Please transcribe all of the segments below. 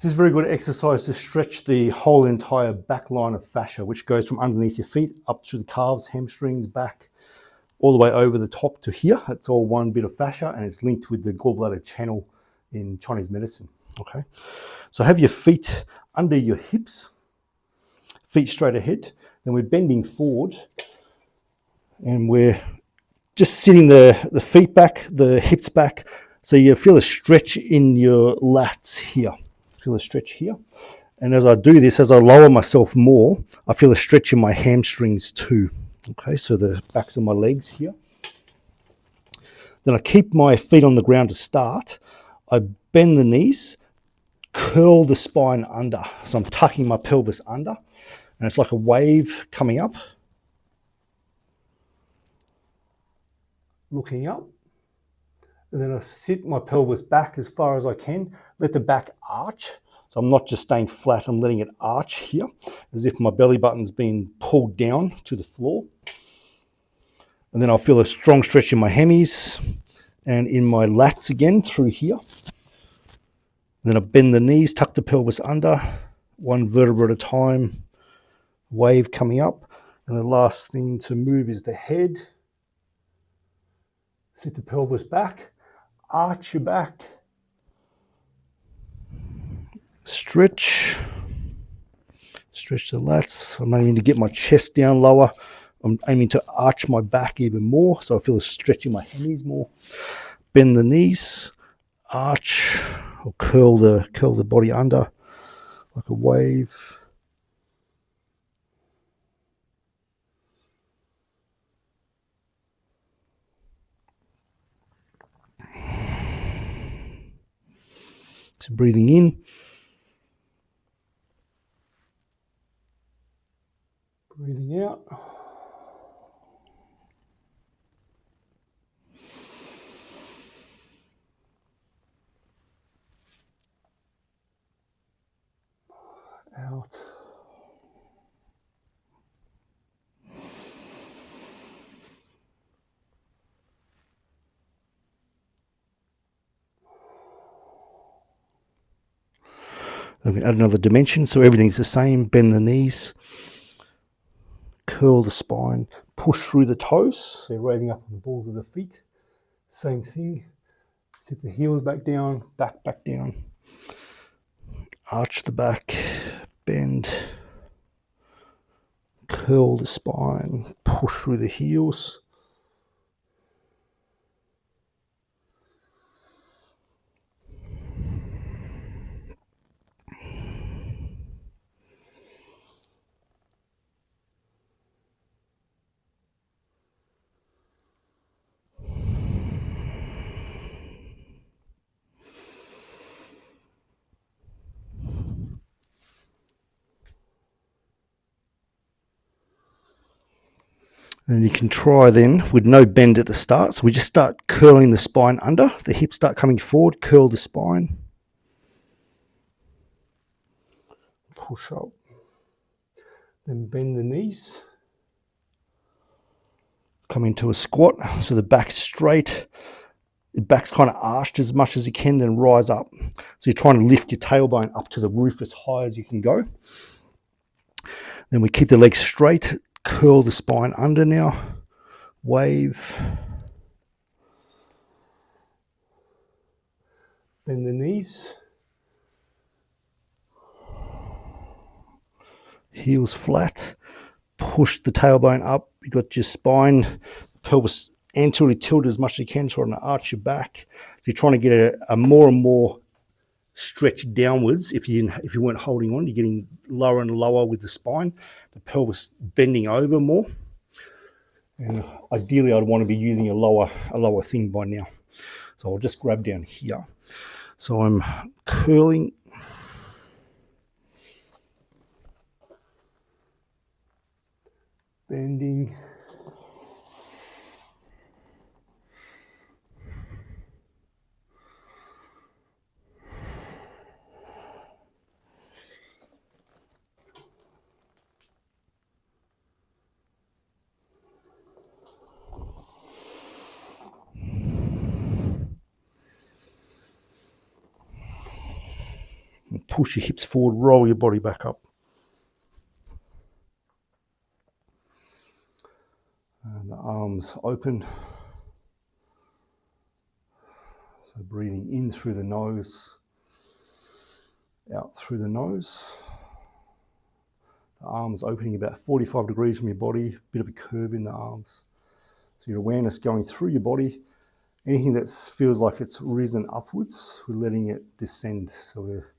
This is a very good exercise to stretch the whole entire back line of fascia, which goes from underneath your feet up through the calves, hamstrings, back, all the way over the top to here. It's all one bit of fascia and it's linked with the gallbladder channel in Chinese medicine. Okay, so have your feet under your hips, feet straight ahead. Then we're bending forward and we're just sitting the feet back, the hips back. So you feel a stretch in your lats here. Feel a stretch here. And as I do this, as I lower myself more, I feel a stretch in my hamstrings too. Okay, so the backs of my legs here. Then I keep my feet on the ground to start. I bend the knees, curl the spine under. So I'm tucking my pelvis under. And it's like a wave coming up. Looking up. And then I sit my pelvis back as far as I can. Let the back arch. So I'm not just staying flat, I'm letting it arch here, as if my belly button's being pulled down to the floor. And then I'll feel a strong stretch in my hammies and in my lats again through here. And then I bend the knees, tuck the pelvis under, one vertebra at a time, wave coming up. And the last thing to move is the head. Sit the pelvis back, arch your back. Stretch the lats. I'm aiming to get my chest down lower. I'm aiming to arch my back even more, so I feel a stretch in my hammies more. Bend the knees, arch, or curl the body under like a wave. So breathing in. Breathing out. Out. Let me add another dimension, so everything's the same. Bend the knees, curl the spine, push through the toes, so you're raising up on the balls of the feet. Same thing. Sit the heels back down, back down. Arch the back, bend, curl the spine, push through the heels. And you can try then with no bend at the start. So we just start curling the spine under. The hips start coming forward. Curl the spine. Push up. Then bend the knees. Come into a squat. So the back's straight. The back's kind of arched as much as you can, then rise up. So you're trying to lift your tailbone up to the roof as high as you can go. Then we keep the legs straight. Curl the spine under now. Wave. Bend the knees. Heels flat. Push the tailbone up. You've got your spine, pelvis anteriorly tilted as much as you can, trying to arch your back. So you're trying to get a more and more stretch downwards. If you weren't holding on, you're getting lower and lower with the spine. The pelvis bending over more. And ideally, I'd want to be using a lower thing by now. So I'll just grab down here. So I'm curling. Bending. push your hips forward, roll your body back up. And the arms open. So breathing in through the nose, out through the nose. The arms opening about 45 degrees from your body, bit of a curve in the arms. So your awareness going through your body. Anything that feels like it's risen upwards, we're letting it descend. So we're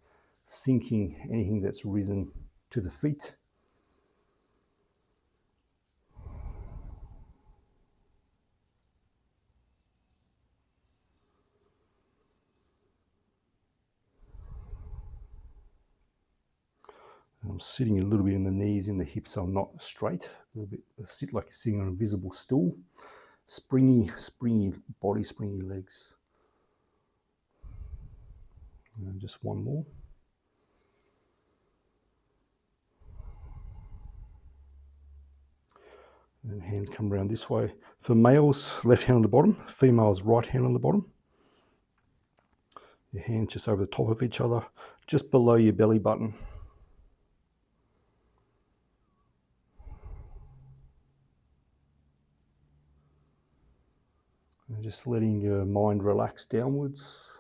sinking anything that's risen to the feet. I'm sitting a little bit in the knees, in the hips, so I'm not straight. A little bit, I sit like sitting on an invisible stool. Springy body, springy legs. And just one more. And hands come around this way. For males, left hand on the bottom. Females, right hand on the bottom. Your hands just over the top of each other, just below your belly button. And just letting your mind relax downwards,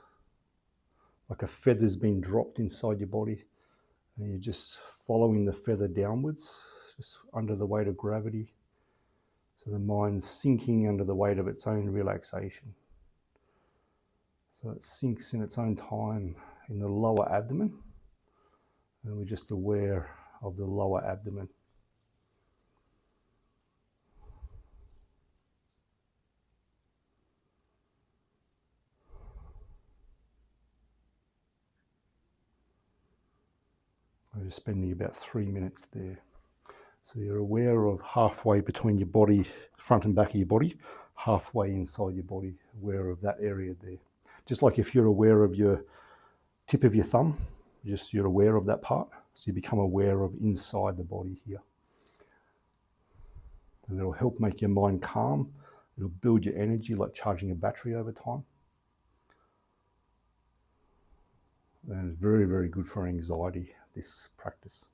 like a feather's been dropped inside your body. And you're just following the feather downwards, just under the weight of gravity. So the mind's sinking under the weight of its own relaxation. So it sinks in its own time in the lower abdomen. And we're just aware of the lower abdomen. I'm just spending about 3 minutes there. So you're aware of halfway between your body, front and back of your body, halfway inside your body, aware of that area there. Just like if you're aware of your tip of your thumb, you're aware of that part. So you become aware of inside the body here. And it'll help make your mind calm. It'll build your energy like charging a battery over time. And it's very, very good for anxiety, this practice.